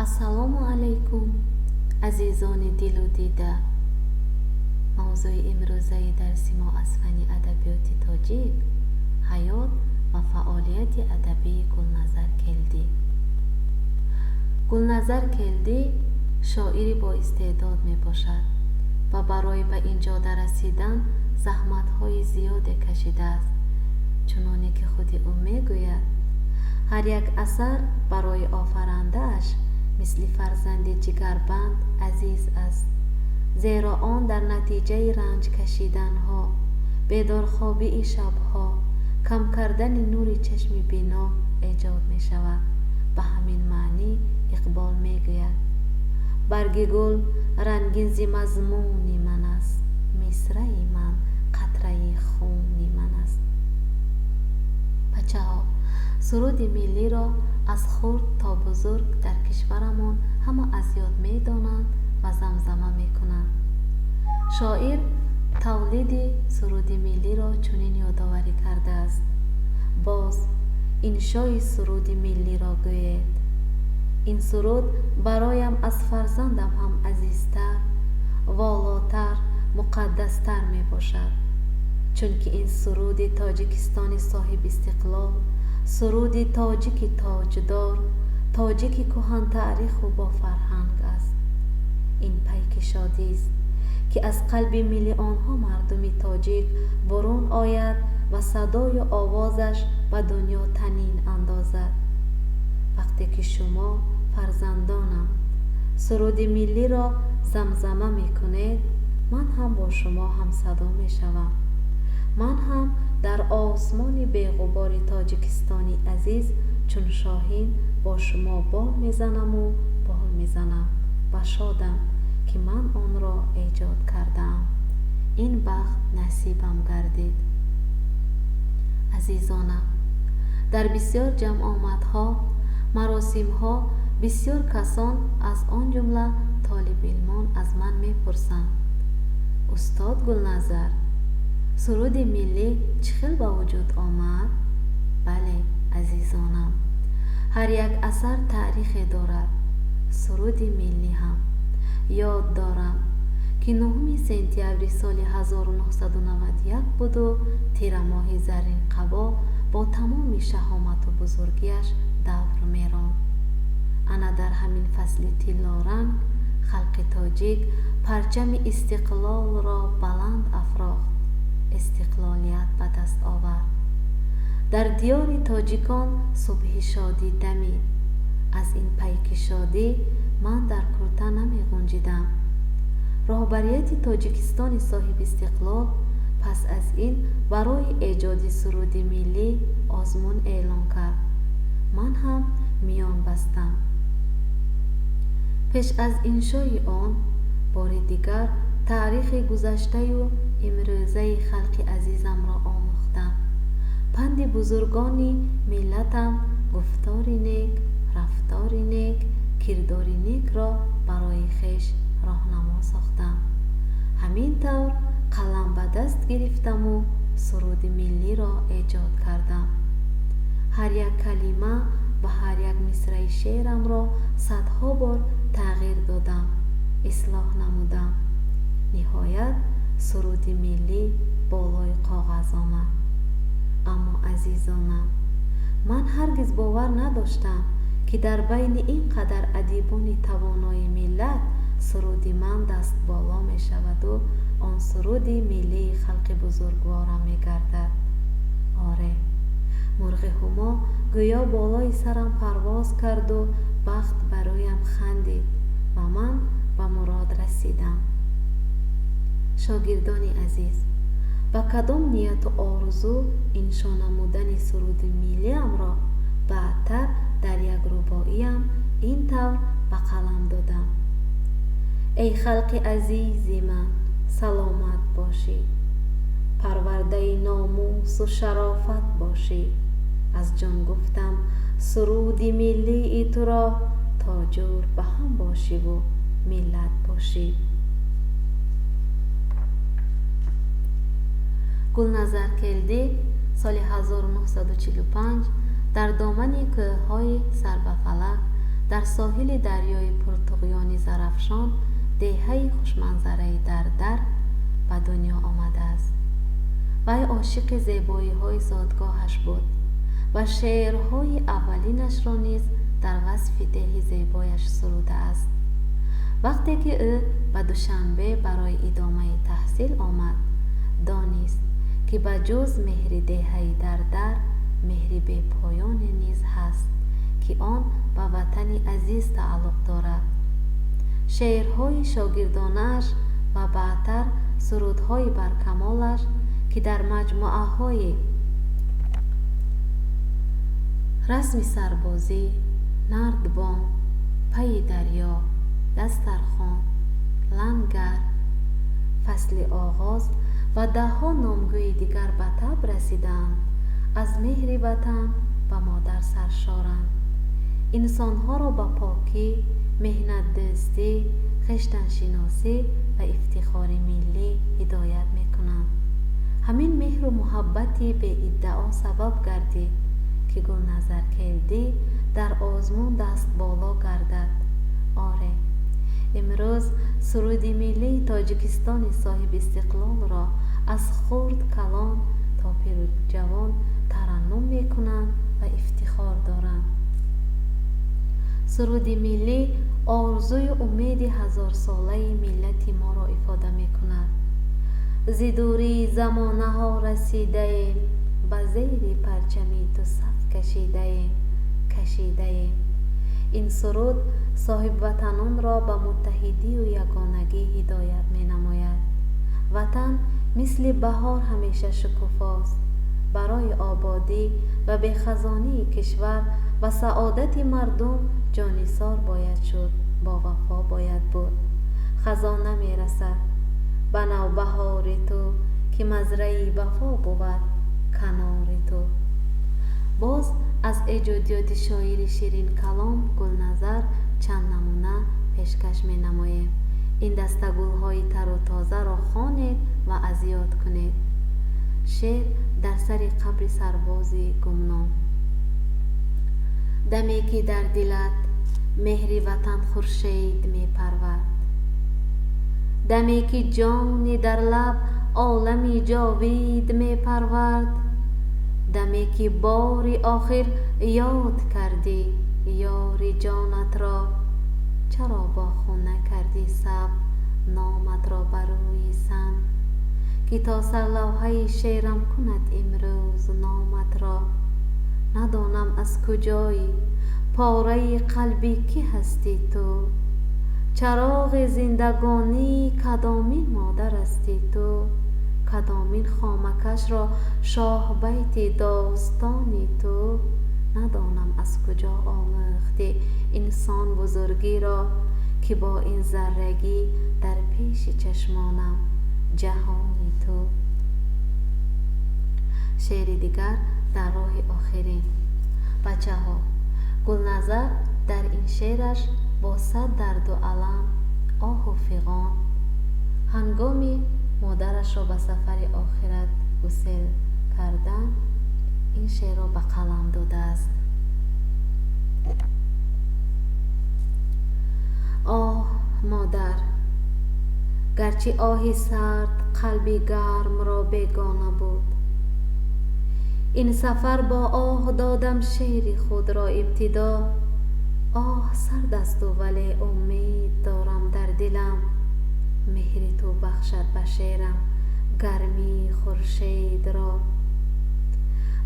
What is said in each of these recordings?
السلام علیکم عزیزان دل و دیده. موضوع امروزه درس ما از فن ادبیات تاجیک حیات و فعالیت ادبی گلنظر کلدی. گلنظر کلدی شاعری با استعداد می باشد و برای به اینجا رسیدن زحمت های زیاد کشیده است. چنانه که خود او می گوید هر یک اثر برای آفرنده اش مثل فرزند جگربند عزیز است، زیرا آن در نتیجه رنج کشیدن ها، بیدار خوابی شب ها، کم کردن نور چشم بینا ایجاد می شود. به همین معنی اقبال می گوید برگ گل رنگین زی مضمونی من است، مصرع من قطره خونی من است. بچه ها، سرود ملی را از خرد تا بزرگ در کشورمان همه از یاد می دانند و زمزمه می کنند. شاعر تولید سرود ملی را چنین یادآوری کرده است: باز انشای سرود ملی را گوید. این سرود برایم از فرزندم هم عزیزتر، والاتر، مقدستر می باشد، چون که این سرود تاجیکستان صاحب استقلال، سرود تاجیک تاجدار، تاجیک کهن تاریخ و با فرهنگ است. این پیک شادی است که از قلب میلیون ها مردم تاجیک برون آید و صدای آوازش به دنیا طنین اندازد. وقتی که شما فرزندانم سرود ملی را زمزمه می کنید، من هم با شما هم صدا می شوم. من هم در آسمان بی‌غبار تاجیکستانی عزیز چون شاهین با شما بال میزنم و بال میزنم و شادم که من آن را ایجاد کردم. این بخت نصیبم گردید. عزیزانم، در بسیار جمع آمدها، مراسمها، بسیار کسان از آن جمله طالب علمان از من میپرسند: استاد گلنظر، سرود ملی چه خیل به وجود آمد؟ بله عزیزانم، هر یک اثر تاریخی دارد. سرود ملی هم. یاد دارم که 9 سپتامبر سال 1991 بود و تیر ماه زرین قبا با تمام شهامت و بزرگیش دور میراند. انا در همین فصل طلارنگ خلق تاجیک پرچم استقلال را بلند افراخت، استقلالیت به دست آورد. در دیار تاجیکان صبح شادی دمید. از این پیک شادی من در کرته نمی گنجیدم. رهبریت تاجیکستان صاحب استقلال پس از این برای ایجاد سرود ملی آزمون اعلان کرد. من هم میان بستم. پیش از انشای آن بار دیگر تاریخ گذشته و امروزه خلق عزیزم را آموختم. پند بزرگانی ملتم گفتاری نیک، رفتاری نیک، کرداری نیک را برای خویش راهنما ساختم. همین طور قلم به دست گرفتم و سرود ملی را ایجاد کردم. هر یک کلمه و هر یک مصرع شعرم را صدها بار تغییر دادم، اصلاح نمودم. نهایت سرود ملی بالای کاغذ آمد. اما عزیزانم، من هرگز باور نداشتم که در بین اینقدر ادیبان توانای ملت سرود من دست بالا می شود و آن سرود ملی خلق بزرگوارم می گردد. آره، مرغ هما گویا بالای سرم پرواز کرد و بخت برایم خندید و من به مراد رسیدم. شاگردان عزیز، با کدام نیت و آرزو انشا نمودن سرود ملی ام را بعدتر در یک رباعیم این طور به قلم دادم: ای خلق عزیز من، سلامت باشی، پرورده ناموس و شرافت باشی. از جان گفتم سرود ملی تو را تا جور به هم باشی و ملت باشی. گلنظر کلدی سال 1945 در دامن کوههای سر به فلک در ساحل دریای پرتقیان زرافشان دهه‌ای خوشمنظره در به دنیا آمده است. وی عاشق زیبایی‌های زادگاهش بود و شعرهای اولینش را نیز در وصف ده زیبایش سروده است. وقتی که او به دوشنبه برای ادامه تحصیل آمد، دانست که بجز مهر دهه‌ای در مهر بی پایان نیز هست که آن به وطن عزیز تعلق دارد. شعرهای شاگردانش و بعدتر سرودهای برکمالش که در مجموعه های رسم سربازی، نردبان، پی دریا، دسترخوان، لنگر، فصل آغاز و ده‌ها نامگوی دیگر به طبع رسیدند، از مهر وطن به مادر سرشارند. انسانها را به پاکی، مهنت دوستی، خویشتن شناسی و افتخار ملی هدایت میکنند. همین مهر و محبتی به ادعا سبب گردید که گلنظر کردی در آزمون دست بالا گردد. آره، امروز سرود ملی تاجیکستان صاحب استقلال را از خرد کلان تا پیر و جوان ترنم میکنند و افتخار دارند. سرود ملی آرزوی امید هزار ساله ملت ما را افاده میکند. ز دوری زمانه ها رسیده ایم، به زیر پرچمی تو صف کشیده ایم. این سرود صاحب وطنان را به متحدی و یگانگی هدایت می نماید. وطن مثل بهار همیشه شکوفاست. برای آبادی و به خزانی کشور و سعادت مردم جانثار باید شد، با وفا باید بود. خزان نمی رسد به نوبهار تو که مزرعه وفا بود کنار تو. باز از ایجادیات شاعر شیرین کلام گلنظر چند نمونه پیشکش می نمایم. این دسته گل‌های تر و تازه را خوانید و اذیاد کنید. شعر در سر قبر سربازی گمنام. دمی که در دلت مهر وطن خورشید می پرورد، دمی که جان در لب عالمی جاوید می پرورد، دمی که بار آخر یاد کردی یار جانت را، چرا با خون نکردی ثبت نامت را بر روی سن، که تا سر لوحه شعرم کند امروز نامت را. ندانم از کجایی، پاره قلبی کی هستی تو، چراغ زندگانی کدامین مادر هستی تو، کدامین خامکش را شاه بیت داستانی تو. ندانم از کجا آموختی انسان بزرگی را، که با این ذرگی در پیش چشمانم جهانی تو. شعر دیگر در راه آخرین. بچه ها، گلنظر در این شعرش با صد درد و علم، آه و فغان، هنگامی مادرش را به سفر آخرت گسیل کردن، این شعر را به قلم داده است. آه مادر، گرچه آهی سرد قلبی گرم را بیگانه بود، این سفر با آه دادم شعر خود را ابتدا. آه سرد است ولی امید دارم در دلم، مهر تو بخشد به شعرم گرمی خورشید را.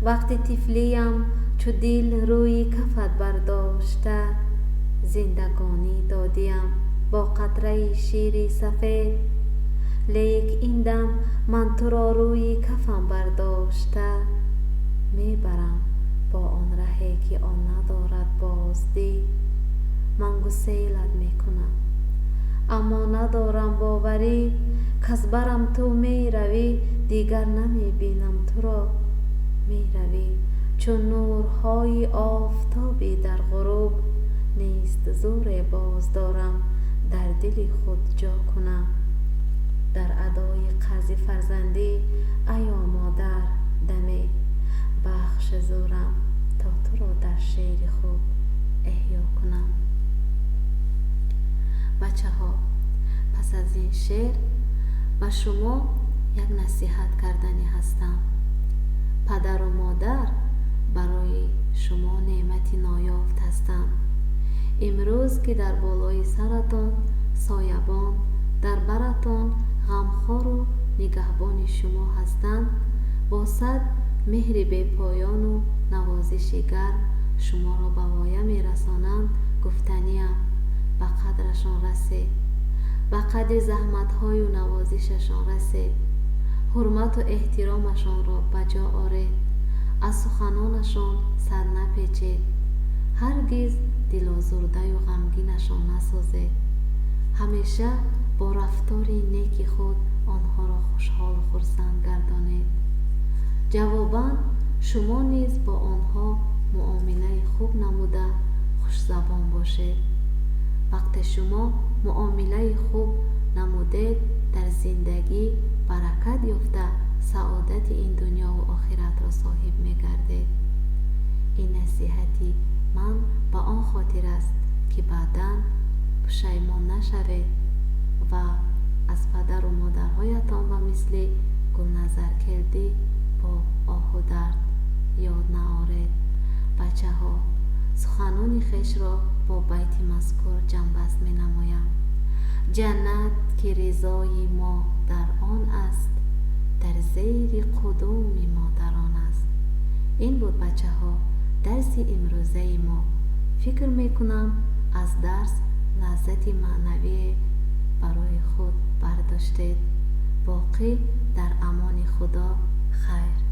وقتی طفلیم چو دل روی کفت برداشته، زندگانی دادیم با قطره شیر سفید، لیک این دم من تو را روی کفم برداشته، میبرم با آن رهی که آن ندارد بازدید. من گسیلت میکنم اما ندارم باوری، کز برم تو میروی دیگر نمیبینم تو را. میروی چون نورهای آفتابی در غروب، نیست زور باز دارم در دل خود جا کنم. در ادای قرض فرزندی ایا مادر دمی، بخش زورم تا تو را در شعر خود احیا کنم. بچه ها، پس از این شعر به شما یک نصیحت کردنی هستم. پدر و مادر برای شما نعمتی نایافت هستند. امروز که در بالای سرتان سایبان، در برتان غمخوار و نگهبان شما هستند، با صد مهر بی پایان و نوازش گرم شما را به وایه می رسانند. گفتنیم به قدرشان رسید، به قدر زحمت های و نوازششان رسید. حرمت و احترامشان را بجا آرید، از سخنانشان سر نپیچید، هرگز دل آزرده و غمگینشان نسازید. همیشه با رفتار نیک خود آنها را خوشحال و خرسند گردانید. جواباً شما نیز با آنها معامله خوب نموده خوش زبان باشید. وقتی شما معامله خوب نمودید، در زندگی برکت یافته سعادت این دنیا و آخرت را صاحب می گردید. این نصیحتی من به آن خاطر است که بعداً پشیمان نشوید و از پدر و مادرهایتان و مثل گلنظر کلدی با آه و درد یاد نآرید. بچه ها، سخنان خویش را با بیت مذکور جنبست می نمایم. جنت که رضای ما در آن است، در زیر قدوم ما در آن است. این بود بچه ها درس امروزه ما. فکر می کنم از درس لذت معنوی برای خود برداشتید. باقی در امان خدا. خیر.